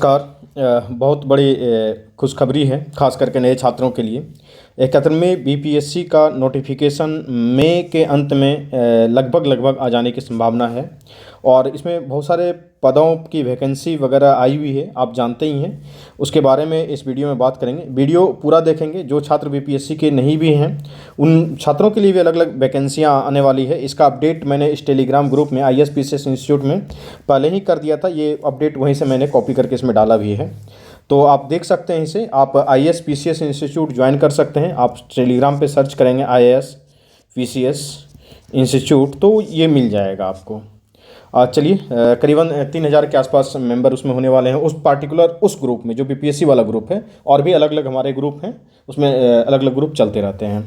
बहुत बड़ी खुशखबरी है खास करके नए छात्रों के लिए। 71वें बीपीएससी का नोटिफिकेशन मई के अंत में लगभग आ जाने की संभावना है और इसमें बहुत सारे पदों की वैकेंसी वगैरह आई हुई है, आप जानते ही हैं। उसके बारे में इस वीडियो में बात करेंगे। वीडियो पूरा देखेंगे। जो छात्र बीपीएससी के नहीं भी हैं उन छात्रों के लिए भी अलग अलग वैकेंसियाँ आने वाली है। इसका अपडेट मैंने इस टेलीग्राम ग्रुप में ISPCS इंस्टीट्यूट में पहले ही कर दिया था। ये अपडेट वहीं से मैंने कॉपी करके इसमें डाला भी है, तो आप देख सकते हैं इसे। आप ISPCS इंस्टीट्यूट ज्वाइन कर सकते हैं। आप टेलीग्राम पे सर्च करेंगे ISPCS इंस्टीट्यूट तो ये मिल जाएगा आपको। चलिए, करीबन 3000 के आसपास मेंबर उसमें होने वाले हैं उस पार्टिकुलर उस ग्रुप में, जो बीपीएससी वाला ग्रुप है। और भी अलग अलग हमारे ग्रुप हैं, उसमें अलग अलग ग्रुप चलते रहते हैं।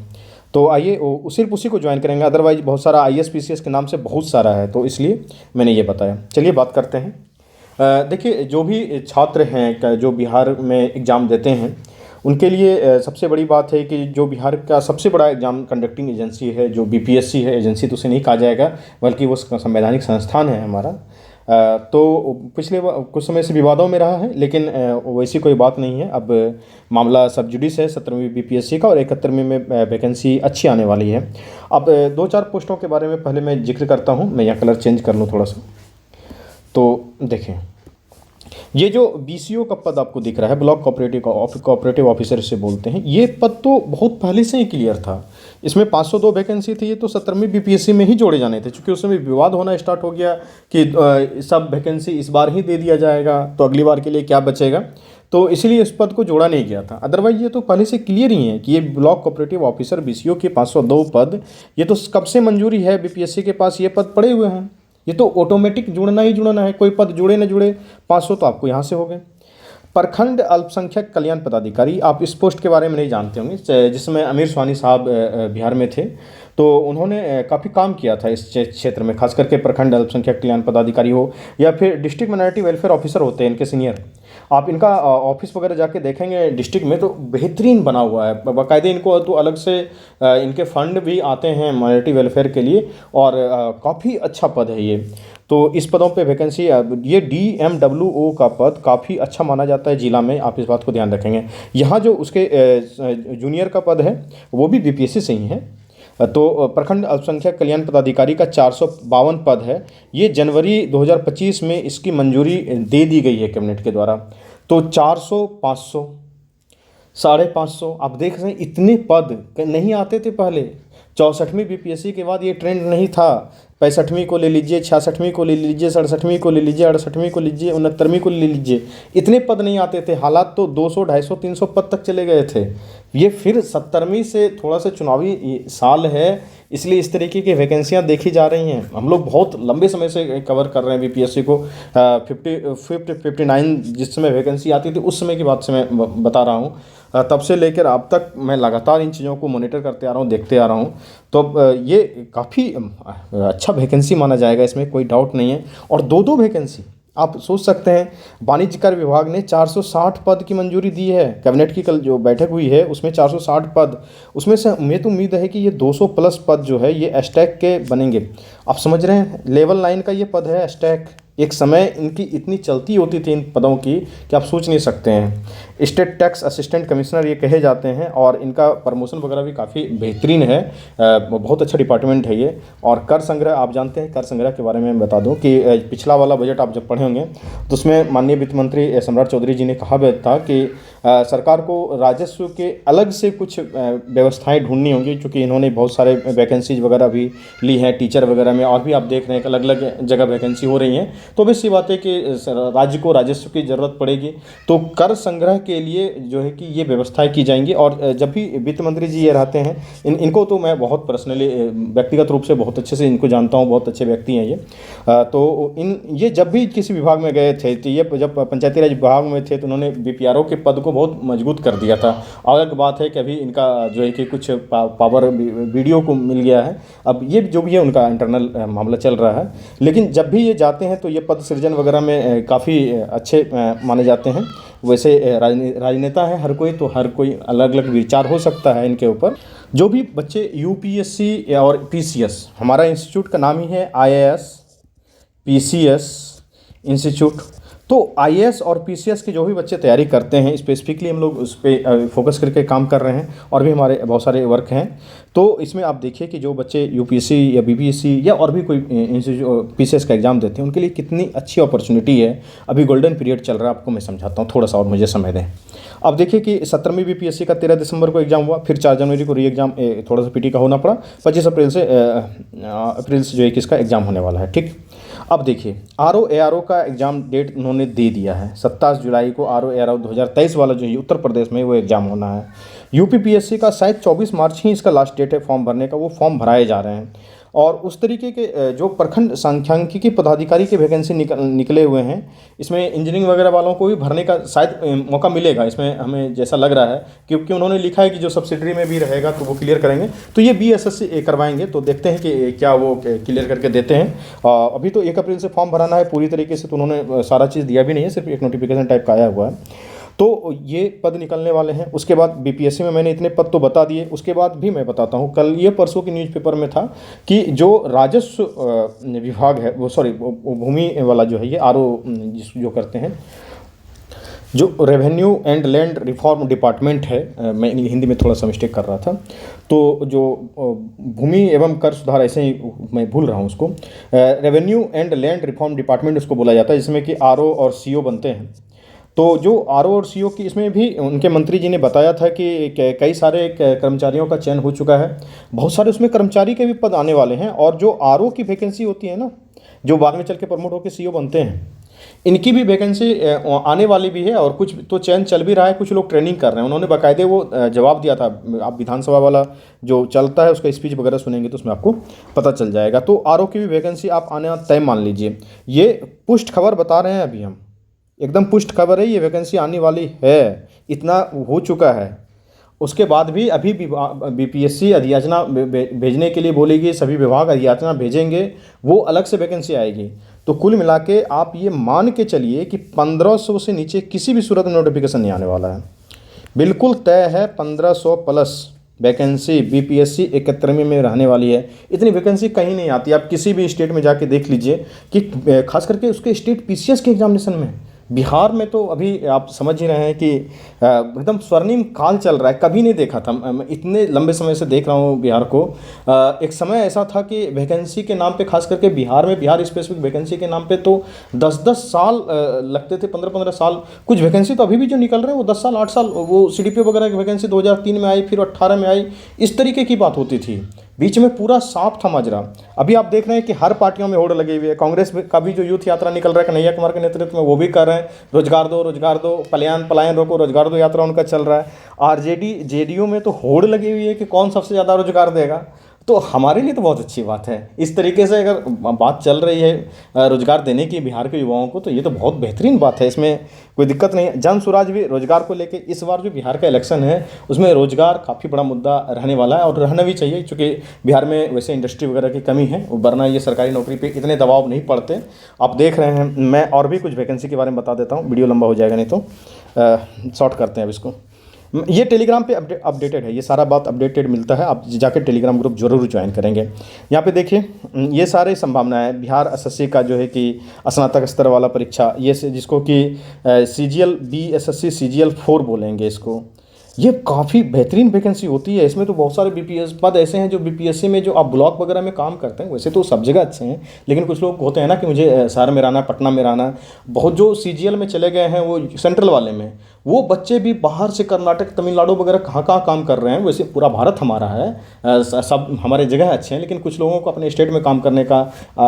तो आइए सिर्फ उसी को ज्वाइन करेंगे। अदरवाइज बहुत सारा ISPCS के नाम से बहुत सारा है, तो इसलिए मैंने ये बताया। चलिए बात करते हैं। देखिए, जो भी छात्र हैं जो बिहार में एग्ज़ाम देते हैं उनके लिए सबसे बड़ी बात है कि जो बिहार का सबसे बड़ा एग्ज़ाम कंडक्टिंग एजेंसी है, जो बीपीएससी है, एजेंसी तो उसे नहीं कहा जाएगा बल्कि वो संवैधानिक संस्थान है हमारा। तो पिछले कुछ समय से विवादों में रहा है, लेकिन वैसी कोई बात नहीं है। अब मामला सब जुडिस है 17वीं बीपीएससी का, और 71वीं में वैकेंसी अच्छी आने वाली है। अब 2-4 पोस्टों के बारे में पहले मैं जिक्र करता हूँ। मैं यहाँ कलर चेंज कर लूँ थोड़ा सा। तो देखें, ये जो BCO का पद आपको दिख रहा है, ब्लॉक कोऑपरेटिव ऑफिसर से बोलते हैं, ये पद तो बहुत पहले से ही क्लियर था। इसमें 502 वैकेंसी थी। ये तो 17वीं बीपीएससी में ही जोड़े जाने थे, क्योंकि उस समय विवाद होना स्टार्ट हो गया कि सब वैकेंसी इस बार ही दे दिया जाएगा तो अगली बार के लिए क्या बचेगा। तो इसलिए इस पद को जोड़ा नहीं गया था। अदरवाइज ये तो पहले से क्लियर ही है कि ये ब्लॉक कोऑपरेटिव ऑफिसर BCO के 502 पद, ये तो कब से मंजूरी है। बीपीएससी के पास ये पद पड़े हुए हैं। ये तो ऑटोमेटिक जुड़ना ही जुड़ना है, कोई पद जुड़े न जुड़े। 500 तो आपको यहाँ से हो गए। प्रखंड अल्पसंख्यक कल्याण पदाधिकारी, आप इस पोस्ट के बारे में नहीं जानते होंगे। जिसमें आमिर सुहानी साहब बिहार में थे, तो उन्होंने काफ़ी काम किया था इस क्षेत्र में, खास करके प्रखंड अल्पसंख्यक कल्याण पदाधिकारी हो या फिर डिस्ट्रिक्ट माइनॉरिटी वेलफेयर ऑफिसर होते हैं इनके सीनियर। आप इनका ऑफिस वगैरह जाके देखेंगे डिस्ट्रिक्ट में, तो बेहतरीन बना हुआ है। बाकायदे इनको तो अलग से इनके फंड भी आते हैं माइनॉरिटी वेलफेयर के लिए, और काफ़ी अच्छा पद है ये। तो इस पदों पे वैकेंसी, ये DMWO का पद काफ़ी अच्छा माना जाता है जिला में। आप इस बात को ध्यान रखेंगे। यहाँ जो उसके जूनियर का पद है वो भी बीपीएससी से ही है। तो प्रखंड अल्पसंख्यक कल्याण पदाधिकारी का 452 पद है। ये जनवरी 2025 में इसकी मंजूरी दे दी गई है कैबिनेट के द्वारा। तो 400, 500, 550, आप देख रहे हैं इतने पद नहीं आते थे पहले। 64वीं बीपीएससी के बाद ये ट्रेंड नहीं था। 65वीं को ले लीजिए, 66वीं को ले लीजिए, 67वीं को ले लीजिए, 68वीं को लीजिए, 69वीं को ले लीजिए, इतने पद नहीं आते थे। हालात तो 200, 250, 300 पद तक चले गए थे। ये फिर 70वीं से थोड़ा सा चुनावी साल है, इसलिए इस तरीके की वैकेंसियां देखी जा रही हैं। हम लोग बहुत लंबे समय से कवर कर रहे हैं बीपीएससी को। 59 जिस समय वैकेंसी आती थी उस समय की बात से मैं बता रहा हूँ। तब से लेकर अब तक मैं लगातार इन चीज़ों को मॉनिटर करते आ रहा हूँ, देखते आ रहा हूँ। तो ये काफ़ी अच्छा वैकेंसी माना जाएगा, इसमें कोई डाउट नहीं है। और 2-2 वैकेंसी आप सोच सकते हैं। वाणिज्य कर विभाग ने 460 पद की मंजूरी दी है। कैबिनेट की कल जो बैठक हुई है उसमें 460 पद, उसमें से हमें तो उम्मीद है कि ये 200 प्लस पद जो है ये एस्टैक के बनेंगे। आप समझ रहे हैं, लेवल 9 का ये पद है एस्टैक। एक समय इनकी इतनी चलती होती थी इन पदों की कि आप सोच नहीं सकते हैं। स्टेट टैक्स असिस्टेंट कमिश्नर ये कहे जाते हैं, और इनका प्रमोशन वगैरह भी काफ़ी बेहतरीन है। बहुत अच्छा डिपार्टमेंट है ये। और कर संग्रह, आप जानते हैं, कर संग्रह के बारे में मैं बता दूं कि पिछला वाला बजट आप जब पढ़े होंगे तो उसमें माननीय वित्त मंत्री सम्राट चौधरी जी ने कहा था कि सरकार को राजस्व के अलग से कुछ व्यवस्थाएं ढूंढनी होंगी, क्योंकि इन्होंने बहुत सारे वैकेंसीज वगैरह भी ली हैं टीचर वगैरह में, और भी आप देख रहे हैं कि अलग अलग जगह वैकेंसी हो रही हैं। तो obvious सी बात है कि राज्य को राजस्व की ज़रूरत पड़ेगी, तो कर संग्रह के लिए जो है कि ये व्यवस्थाएं की जाएंगी। और जब भी वित्त मंत्री जी ये रहते हैं, इनको तो मैं बहुत पर्सनली व्यक्तिगत रूप से बहुत अच्छे से इनको जानता हूँ, बहुत अच्छे व्यक्ति हैं ये। तो ये जब भी किसी विभाग में गए थे, तो ये जब पंचायती राज विभाग में थे तो उन्होंने BPRO के पद को बहुत मजबूत कर दिया था। अलग बात है कि अभी इनका जो है कि कुछ पावर BDO को मिल गया है। अब ये जो भी है उनका इंटरनल मामला चल रहा है, लेकिन जब भी ये जाते हैं तो ये पद सृजन वगैरह में काफ़ी अच्छे माने जाते हैं। वैसे राजनेता है हर कोई, तो हर कोई अलग अलग विचार हो सकता है इनके ऊपर। जो भी बच्चे UPSC और PCS, हमारा इंस्टीट्यूट का नाम ही है IAS PCS इंस्टीट्यूट। तो आईएएस और पीसीएस के जो भी बच्चे तैयारी करते हैं, स्पेसिफिकली हम लोग उस पर फोकस करके काम कर रहे हैं, और भी हमारे बहुत सारे वर्क हैं। तो इसमें आप देखिए कि जो बच्चे यूपीएससी या बीपीएससी या और भी कोई पीसीएस का एग्ज़ाम देते हैं, उनके लिए कितनी अच्छी अपॉर्चुनिटी है। अभी गोल्डन पीरियड चल रहा है, आपको मैं समझाता हूँ, थोड़ा सा और मुझे समय दें। अब देखिए कि 17वीं बीपीएससी का 13 दिसंबर को एग्ज़ाम हुआ, फिर 4 जनवरी को री एग्ज़ाम थोड़ा सा पीटी का होना पड़ा, 25 अप्रैल से जो 21 का एग्ज़ाम होने वाला है। ठीक, अब देखिए आरओ एआरओ का एग्ज़ाम डेट उन्होंने दे दिया है। 27 जुलाई को आरओ एआरओ 2023 वाला जो है उत्तर प्रदेश में वो एग्ज़ाम होना है। यूपीपीएससी का शायद 24 मार्च ही इसका लास्ट डेट है फॉर्म भरने का, वो फॉर्म भराए जा रहे हैं। और उस तरीके के जो प्रखंड सांख्यिकी पदाधिकारी के वैकेंसी निकले हुए हैं, इसमें इंजीनियरिंग वगैरह वालों को भी भरने का शायद मौका मिलेगा इसमें, हमें जैसा लग रहा है, क्योंकि उन्होंने लिखा है कि जो सब्सिडरी में भी रहेगा तो वो क्लियर करेंगे। तो ये बीएसएससी करवाएंगे, तो देखते हैं कि क्या वो क्लियर करके देते हैं। अभी तो 1 अप्रैल से फॉर्म भराना है पूरी तरीके से, तो उन्होंने सारा चीज़ दिया भी नहीं है, सिर्फ एक नोटिफिकेशन टाइप का आया हुआ है। तो ये पद निकलने वाले हैं। उसके बाद बीपीएससी में मैंने इतने पद तो बता दिए, उसके बाद भी मैं बताता हूँ, कल ये परसों की न्यूज़पेपर में था कि जो राजस्व विभाग है, वो भूमि वाला जो है, ये आरओ जो करते हैं, जो revenue and land reform department है, मैं हिंदी में थोड़ा सा मिस्टेक कर रहा था, तो जो भूमि एवं कर सुधार, ऐसे ही मैं भूल रहा हूँ उसको, revenue and land reform department उसको बोला जाता है, जिसमें कि आरओ और सीओ बनते हैं। तो जो आरओ और सीओ की, इसमें भी उनके मंत्री जी ने बताया था कि कई सारे कर्मचारियों का चयन हो चुका है, बहुत सारे उसमें कर्मचारी के भी पद आने वाले हैं। और जो आरओ की वैकेंसी होती है ना, जो बाद में चल के प्रमोट होकर सीओ बनते हैं, इनकी भी वैकेंसी आने वाली भी है, और कुछ तो चयन चल भी रहा है, कुछ लोग ट्रेनिंग कर रहे हैं। उन्होंने बाकायदे वो जवाब दिया था, आप विधानसभा वाला जो चलता है उसका स्पीच वगैरह सुनेंगे तो उसमें आपको पता चल जाएगा। तो आरओ की भी वैकेंसी आप आने तय मान लीजिए। ये पुष्ट खबर बता रहे हैं अभी हम, एकदम पुष्ट खबर है, ये वैकेंसी आने वाली है, इतना हो चुका है। उसके बाद भी अभी बीपीएससी अधियाचना भेजने के लिए बोलेगी, सभी विभाग अधियाचना भेजेंगे, वो अलग से वैकेंसी आएगी। तो कुल मिला के आप ये मान के चलिए कि 1500 से नीचे किसी भी सूरत में नोटिफिकेशन नहीं आने वाला है, बिल्कुल तय है। 1500 प्लस वैकेंसी बीपीएससी 71 में रहने वाली है। इतनी वैकेंसी कहीं नहीं आती, आप किसी भी स्टेट में जाके देख लीजिए कि खास करके उसके स्टेट पीसीएस के एग्जामिनेशन में, बिहार में तो अभी आप समझ ही रहे हैं कि एकदम स्वर्णिम काल चल रहा है, कभी नहीं देखा था। मैं इतने लंबे समय से देख रहा हूँ बिहार को। एक समय ऐसा था कि वैकेंसी के नाम पे, खास करके बिहार में, बिहार स्पेसिफिक वैकेंसी के नाम पे तो 10-10 साल लगते थे, 15-15 साल। कुछ वैकेंसी तो अभी भी जो निकल रहे हैं वो 10 साल 8 साल, वो सीडीपीओ वगैरह की वैकेंसी 2003 में आई, फिर 18 में आई, इस तरीके की बात होती थी। बीच में पूरा साफ था माजरा। अभी आप देख रहे हैं कि हर पार्टियों में होड़ लगी हुई है। कांग्रेस का भी जो यूथ यात्रा निकल रहा है कन्हैया कुमार के नेतृत्व में, वो भी कर रहे हैं रोजगार दो, पलायन रोको, रोजगार दो यात्रा उनका चल रहा है। आरजेडी जेडीयू में तो होड़ लगी हुई है कि कौन सबसे ज़्यादा रोजगार देगा। तो हमारे लिए तो बहुत अच्छी बात है। इस तरीके से अगर बात चल रही है रोजगार देने की बिहार के युवाओं को, तो ये तो बहुत बेहतरीन बात है, इसमें कोई दिक्कत नहीं है। जन स्वराज भी रोजगार को लेके, इस बार जो बिहार का इलेक्शन है उसमें रोजगार काफ़ी बड़ा मुद्दा रहने वाला है, और रहना भी चाहिए, क्योंकि बिहार में वैसे इंडस्ट्री वगैरह की कमी है, वरना ये सरकारी नौकरी पे इतने दबाव नहीं पड़ते। आप देख रहे हैं। मैं और भी कुछ वैकेंसी के बारे में बता देता हूँ, वीडियो लंबा हो जाएगा नहीं तो शॉर्ट करते हैं अब इसको। ये टेलीग्राम पे अपडेटेड है, ये सारा बात अपडेटेड मिलता है, आप जाकर टेलीग्राम ग्रुप जरूर ज्वाइन करेंगे। यहाँ पे देखिए ये सारे संभावना है। बिहार एसएससी का जो है कि स्नातक स्तर वाला परीक्षा, ये जिसको कि सीजीएल बीएसएससी सीजीएल 4 बोलेंगे इसको, ये काफ़ी बेहतरीन वैकेंसी होती है। इसमें तो बहुत सारे बीपीएस पद ऐसे हैं जो बीपीएससी में, जो आप ब्लॉक वगैरह में काम करते हैं, वैसे तो सब जगह अच्छे हैं, लेकिन कुछ लोग होते हैं ना कि मुझे शहर में रहना, पटना में रहना। बहुत जो सीजीएल में चले गए हैं, वो सेंट्रल वाले में, वो बच्चे भी बाहर से कर्नाटक, तमिलनाडु वगैरह कहाँ काम कर रहे हैं। वैसे पूरा भारत हमारा है, सब हमारे जगह अच्छे हैं, लेकिन कुछ लोगों को अपने स्टेट में काम करने का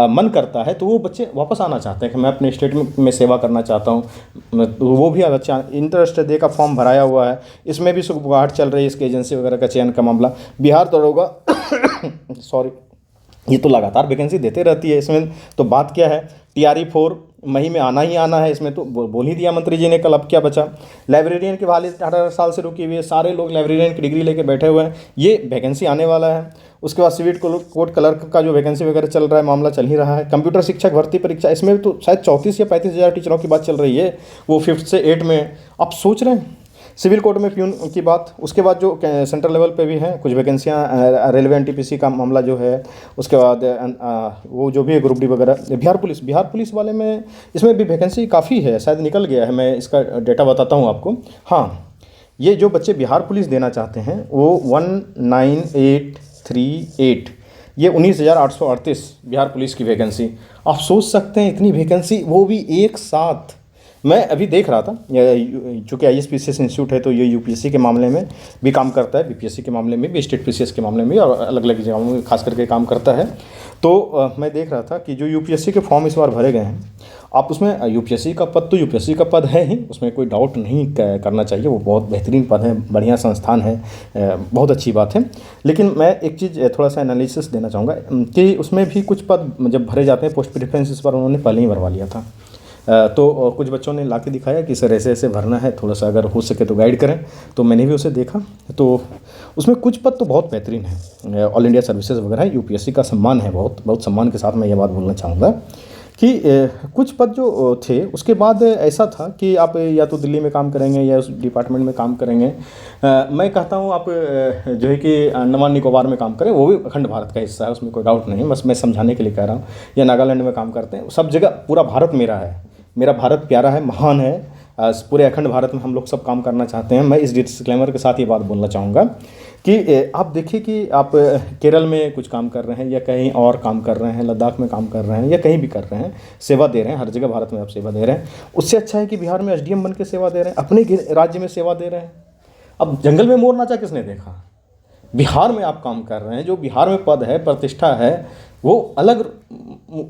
मन करता है, तो वो बच्चे वापस आना चाहते हैं कि मैं अपने स्टेट में सेवा करना चाहता हूँ। तो वो भी अच्छा इंटरेस्ट दे का फॉर्म भराया हुआ है। इसमें भी सुगबुगाहट चल रही है इसके एजेंसी वगैरह का चयन का मामला। बिहार दरोगा सॉरी, ये तो लगातार वैकेंसी देते रहती है। इसमें तो बात क्या है, टीआरई 4 मई में आना ही आना है, इसमें तो बोल ही दिया मंत्री जी ने कल। अब क्या बचा? लाइब्रेरियन की बहाली 18 साल से रुकी हुई है, सारे लोग लाइब्रेरियन की डिग्री लेके बैठे हुए हैं, ये वैकेंसी आने वाला है। उसके बाद सिविल कोड क्लर्क का जो वैकेंसी वगैरह चल रहा है, मामला चल ही रहा है। कंप्यूटर शिक्षक भर्ती परीक्षा, इसमें तो शायद 34 या 35 हज़ार टीचरों की बात चल रही है, वो 5th से 8 में। आप सोच रहे हैं सिविल कोर्ट में प्यून की बात, उसके बाद जो सेंट्रल लेवल पे भी हैं कुछ वैकेंसियाँ, रेलवे एनटीपीसी का मामला जो है, उसके बाद वो जो भी है ग्रुप डी वगैरह, बिहार पुलिस वाले में इसमें भी वैकेंसी काफ़ी है, शायद निकल गया है, मैं इसका डेटा बताता हूँ आपको। हाँ, ये जो बच्चे बिहार पुलिस देना चाहते हैं वो 19838, ये 19,838 बिहार पुलिस की वैकेंसी। आप सोच सकते हैं इतनी वैकेंसी, वो भी एक साथ। मैं अभी देख रहा था, चूँकि ISPCS इंस्टीट्यूट है तो ये यूपीएससी के मामले में भी काम करता है, बीपीएससी के मामले में भी, स्टेट पीसीएस के मामले में भी, और अलग अलग जगहों में खास करके काम करता है। तो मैं देख रहा था कि जो यूपीएससी के फॉर्म इस बार भरे गए हैं, आप उसमें यूपीएससी का पद तो यूपीएससी का पद है ही, उसमें कोई डाउट नहीं करना चाहिए, वो बहुत बेहतरीन पद है, बढ़िया संस्थान है, बहुत अच्छी बात है। लेकिन मैं एक चीज़ थोड़ा सा एनालिसिस देना चाहूँगा कि उसमें भी कुछ पद जब भरे जाते हैं पोस्ट प्रेफरेंस, इस बार उन्होंने पहले ही भरवा लिया था। तो कुछ बच्चों ने ला के दिखाया कि सर ऐसे ऐसे भरना है, थोड़ा सा अगर हो सके तो गाइड करें। तो मैंने भी उसे देखा, तो उसमें कुछ पद तो बहुत बेहतरीन है, ऑल इंडिया सर्विसेज वगैरह है, यूपीएससी का सम्मान है, बहुत बहुत सम्मान के साथ मैं ये बात बोलना चाहूँगा कि कुछ पद जो थे उसके बाद ऐसा था कि आप या तो दिल्ली में काम करेंगे या उस डिपार्टमेंट में काम करेंगे। मैं कहता हूँ आप जो है कि अंडमान निकोबार में काम करें, वो भी अखंड भारत का हिस्सा है, उसमें कोई डाउट नहीं, बस मैं समझाने के लिए कह रहा हूँ। या नागालैंड में काम करते हैं, सब जगह पूरा भारत मेरा है, मेरा भारत प्यारा है, महान है, पूरे अखंड भारत में हम लोग सब काम करना चाहते हैं। मैं इस डिस्क्लेमर के साथ ये बात बोलना चाहूँगा कि आप देखिए कि आप केरल में कुछ काम कर रहे हैं या कहीं और काम कर रहे हैं, लद्दाख में काम कर रहे हैं या कहीं भी कर रहे हैं, सेवा दे रहे हैं, हर जगह भारत में आप सेवा दे रहे हैं। उससे अच्छा है कि बिहार में एसडीएम बन के सेवा दे रहे हैं, अपने राज्य में सेवा दे रहे हैं। अब जंगल में मोर नाचा किसने देखा? बिहार में आप काम कर रहे हैं, जो बिहार में पद है, प्रतिष्ठा है, वो अलग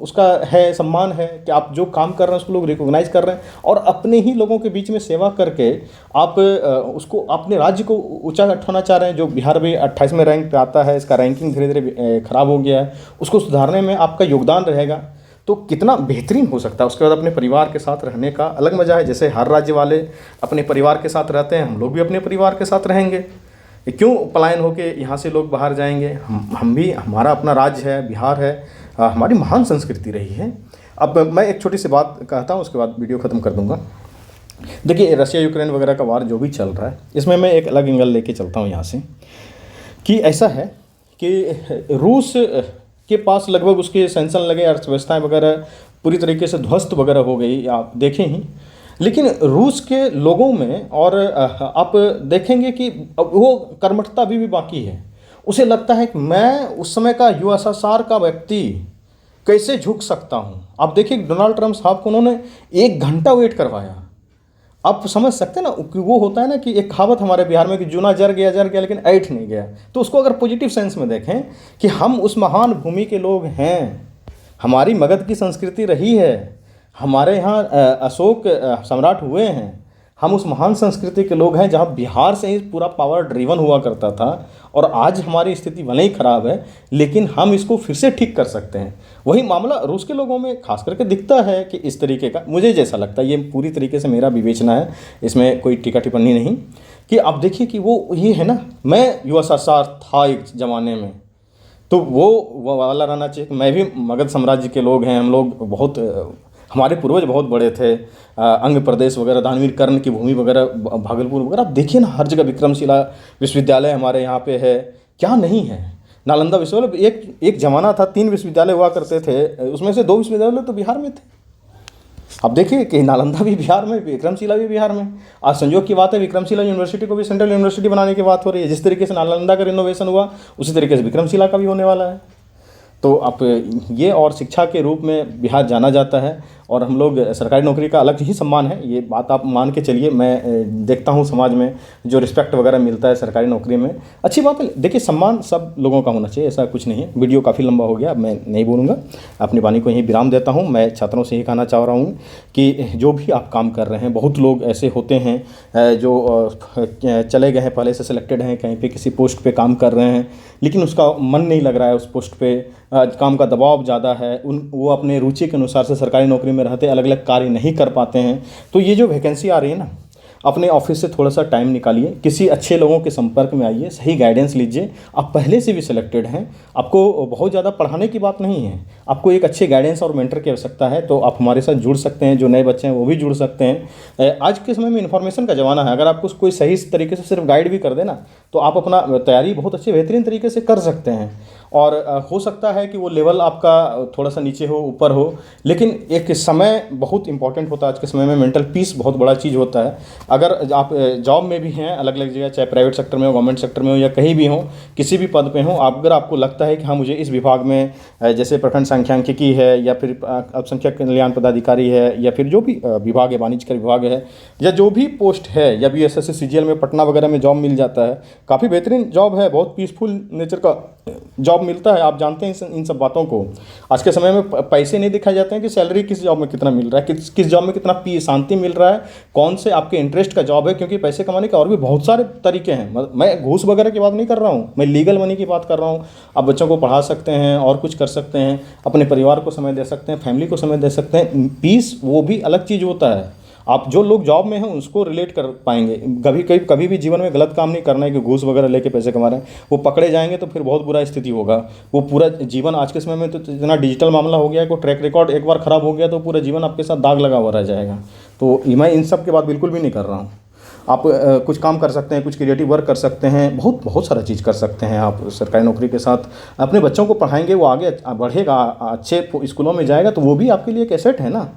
उसका है, सम्मान है कि आप जो काम कर रहे हैं उसको लोग रिकॉग्नाइज कर रहे हैं, और अपने ही लोगों के बीच में सेवा करके आप उसको अपने राज्य को ऊंचा उठाना चाह रहे हैं। जो बिहार भी 28वें रैंक पे आता है, इसका रैंकिंग धीरे धीरे ख़राब हो गया है, उसको सुधारने में आपका योगदान रहेगा तो कितना बेहतरीन हो सकता है। उसके बाद अपने परिवार के साथ रहने का अलग मज़ा है, जैसे हर राज्य वाले अपने परिवार के साथ रहते हैं, हम लोग भी अपने परिवार के साथ रहेंगे। क्यों पलायन होके यहाँ से लोग बाहर जाएंगे? हम भी, हमारा अपना राज्य है, बिहार है, हमारी महान संस्कृति रही है। अब मैं एक छोटी सी बात कहता हूँ, उसके बाद वीडियो ख़त्म कर दूँगा। देखिए, रशिया यूक्रेन वगैरह का वार जो भी चल रहा है, इसमें मैं एक अलग एंगल लेके चलता हूँ यहाँ से कि ऐसा है कि रूस के पास लगभग उसके सैंक्शन लगे, अर्थव्यवस्थाएँ वगैरह पूरी तरीके से ध्वस्त वगैरह हो गई, आप देखें ही। लेकिन रूस के लोगों में, और आप देखेंगे कि वो कर्मठता अभी भी बाकी है। उसे लगता है कि मैं उस समय का यूएसएसआर का व्यक्ति कैसे झुक सकता हूँ। आप देखिए डोनाल्ड ट्रंप साहब को उन्होंने 1 घंटा वेट करवाया। आप समझ सकते हैं ना कि वो होता है ना कि एक कहावत हमारे बिहार में कि जूना जर गया लेकिन ऐठ नहीं गया। तो उसको अगर पॉजिटिव सेंस में देखें कि हम उस महान भूमि के लोग हैं, हमारी मगध की संस्कृति रही है, हमारे यहाँ अशोक सम्राट हुए हैं, हम उस महान संस्कृति के लोग हैं जहाँ बिहार से ही पूरा पावर ड्रिवन हुआ करता था, और आज हमारी स्थिति भले ही ख़राब है लेकिन हम इसको फिर से ठीक कर सकते हैं। वही मामला रूस के लोगों में खास करके दिखता है कि इस तरीके का, मुझे जैसा लगता है, ये पूरी तरीके से मेरा विवेचना है, इसमें कोई टीका टिप्पणी नहीं, कि आप देखिए कि वो ये है ना, मैं यूएसएसआर था एक ज़माने में, तो वो वाला रहना चाहिए। मैं भी मगध साम्राज्य के लोग हैं, हम लोग बहुत, हमारे पूर्वज बहुत बड़े थे, अंग प्रदेश वगैरह, दानवीर कर्ण की भूमि वगैरह, भागलपुर वगैरह, आप देखिए ना हर जगह विक्रमशिला विश्वविद्यालय हमारे यहाँ पे है, क्या नहीं है। नालंदा विश्वविद्यालय, एक ज़माना था 3 विश्वविद्यालय हुआ करते थे, उसमें से 2 विश्वविद्यालय तो बिहार में थे। अब देखिए कि नालंदा भी बिहार में, विक्रमशिला भी बिहार में। आज संयोग की बात है, विक्रमशिला यूनिवर्सिटी को भी सेंट्रल यूनिवर्सिटी बनाने की बात हो रही है। जिस तरीके से नालंदा का रिनोवेशन हुआ उसी तरीके से विक्रमशिला का भी होने वाला है। तो आप ये, और शिक्षा के रूप में बिहार जाना जाता है, और हम लोग सरकारी नौकरी का अलग ही सम्मान है, ये बात आप मान के चलिए। मैं देखता हूँ समाज में जो रिस्पेक्ट वगैरह मिलता है सरकारी नौकरी में, अच्छी बात है। देखिए, सम्मान सब लोगों का होना चाहिए, ऐसा कुछ नहीं है। वीडियो काफ़ी लंबा हो गया, मैं नहीं बोलूँगा, अपनी वाणी को यहीं विराम देता हूँ। मैं छात्रों से ही कहना चाह रहा हूँ कि जो भी आप काम कर रहे हैं, बहुत लोग ऐसे होते हैं जो चले गए हैं, पहले से सिलेक्टेड हैं, कहीं पे किसी पोस्ट पे काम कर रहे हैं, लेकिन उसका मन नहीं लग रहा है उस पोस्ट पे, काम का दबाव ज़्यादा है, वो अपने रुचि के अनुसार से सरकारी नौकरी में रहते अलग अलग कार्य नहीं कर पाते हैं। तो ये जो वैकेंसी आ रही है ना, अपने ऑफिस से थोड़ा सा टाइम निकालिए, किसी अच्छे लोगों के संपर्क में आइए, सही गाइडेंस लीजिए। आप पहले से भी सिलेक्टेड हैं, आपको बहुत ज़्यादा पढ़ाने की बात नहीं है, आपको एक अच्छे गाइडेंस और मेंटर की आवश्यकता है, तो आप हमारे साथ जुड़ सकते हैं। जो नए बच्चे हैं वो भी जुड़ सकते हैं। आज के समय में इन्फॉर्मेशन का ज़माना है, अगर आपको कोई सही तरीके से सिर्फ गाइड भी कर देना तो आप अपना तैयारी बहुत अच्छे बेहतरीन तरीके से कर सकते हैं। और हो सकता है कि वो लेवल आपका थोड़ा सा नीचे हो, ऊपर हो, लेकिन एक समय बहुत इंपॉर्टेंट होता है आज के समय में। मेंटल पीस बहुत बड़ा चीज़ होता है। अगर आप जॉब में भी हैं अलग अलग जगह, चाहे प्राइवेट सेक्टर में हो, गवर्नमेंट सेक्टर में हो, या कहीं भी हो, किसी भी पद पे हो, अगर आपको लगता है कि हाँ मुझे इस विभाग में जैसे प्रखंड सांख्यिकी है, या फिर अल्पसंख्यक कल्याण पदाधिकारी है, या फिर जो भी विभाग है, वाणिज्य कर विभाग है, या जो भी पोस्ट है, या BSS CGL में पटना वगैरह में जॉब मिल जाता है, काफ़ी बेहतरीन जॉब है, बहुत पीसफुल नेचर का जॉब मिलता है। आप जानते हैं इन सब बातों को। आज के समय में पैसे नहीं दिखाए जाते हैं कि सैलरी किस जॉब में कितना मिल रहा है, किस जॉब में कितना शांति मिल रहा है, कौन से आपके इंटरेस्ट का जॉब है, क्योंकि पैसे कमाने के और भी बहुत सारे तरीके हैं। मैं घूस वगैरह की बात नहीं कर रहा हूँ, मैं लीगल मनी की बात कर रहा हूँ। आप बच्चों को पढ़ा सकते हैं और कुछ कर सकते हैं, अपने परिवार को समय दे सकते हैं, फैमिली को समय दे सकते हैं। पीस वो भी अलग चीज़ होता है। आप जो लोग जॉब में हैं उसको रिलेट कर पाएंगे। कभी भी जीवन में गलत काम नहीं करना है कि घूस वगैरह लेके पैसे कमा रहे हैं। वो पकड़े जाएंगे तो फिर बहुत बुरा स्थिति होगा। वो पूरा जीवन, आज के समय में तो इतना डिजिटल मामला हो गया है, को ट्रैक रिकॉर्ड एक बार ख़राब हो गया तो पूरा जीवन आपके साथ दाग लगा हुआ रह जाएगा। तो मैं इन सब की बात बिल्कुल भी नहीं कर रहा हूँ। आप कुछ काम कर सकते हैं, कुछ क्रिएटिव वर्क कर सकते हैं, बहुत बहुत सारा चीज़ कर सकते हैं। आप सरकारी नौकरी के साथ अपने बच्चों को पढ़ाएंगे, वो आगे बढ़ेगा, अच्छे स्कूलों में जाएगा, तो वो भी आपके लिए एक एसेट है ना।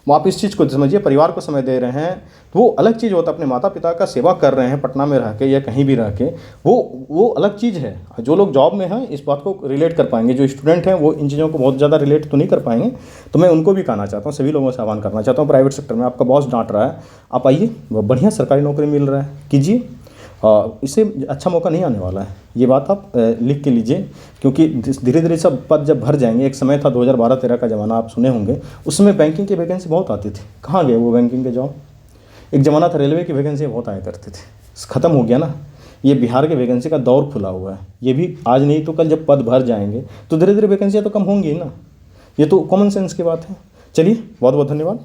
वो आप इस चीज़ को समझिए, परिवार को समय दे रहे हैं तो वो अलग चीज़ होता है। अपने माता पिता का सेवा कर रहे हैं पटना में रह के या कहीं भी रह के, वो अलग चीज़ है। जो लोग जॉब में हैं इस बात को रिलेट कर पाएंगे, जो स्टूडेंट हैं वो इन चीज़ों को बहुत ज़्यादा रिलेट तो नहीं कर पाएंगे। तो मैं उनको भी कहना चाहता हूँ, सभी लोगों से आह्वान करना चाहता हूँ, प्राइवेट सेक्टर में आपका बॉस डांट रहा है, आप आइए, बढ़िया सरकारी नौकरी मिल रहा है, कीजिए। इससे अच्छा मौका नहीं आने वाला है, ये बात आप लिख के लीजिए। क्योंकि धीरे धीरे सब पद जब भर जाएंगे, एक समय था 2012-13 का ज़माना, आप सुने होंगे, उस समय बैंकिंग की वैकेंसी बहुत आती थी। कहाँ गए वो बैंकिंग के जॉब? एक ज़माना था रेलवे की वैकेंसी बहुत आया करती थी, ख़त्म हो गया ना। ये बिहार के वैकेंसी का दौर खुला हुआ है। ये भी आज नहीं तो कल जब पद भर जाएंगे तो धीरे धीरे वैकेंसियाँ तो कम होंगी ना। ये तो कॉमन सेंस की बात है। चलिए, बहुत बहुत धन्यवाद।